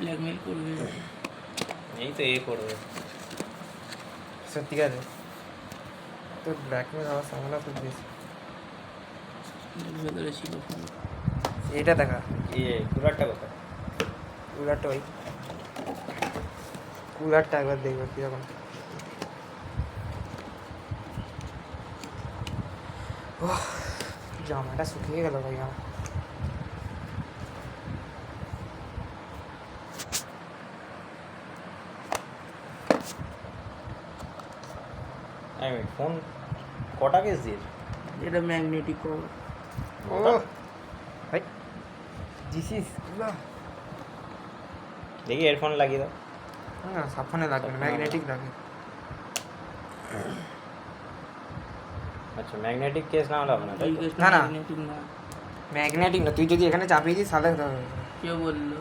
Blackmail করবে। এই তো এ করবে সত্যিকারে তোর ব্ল্যাকমেল হওয়ার সম্ভাবনা খুব বেশি। ভেতরে ছিল ফোন। এইটা দেখা কুলারটা কোথায়? কুলারটা ওই কুলারটা একবার দেখবো কীরকম। ও জামাটা শুকিয়ে গেল ভাই আমার। ফোন কটা কেস দিয়েছে? এটা ম্যাগনেটিক কভার। ও ভাই জিসিস দেখি এয়ারফোন লাগিয়ে দাও। হ্যাঁ সাবফোনে লাগবে না, ম্যাগনেটিক লাগে। আচ্ছা ম্যাগনেটিক কেস না হলে হবে না, তাই তো? না, না। ম্যাগনেটিক না। ম্যাগনেটিক না, তুই যদি এখানে চাপিয়ে দিস তাহলে কে বললো?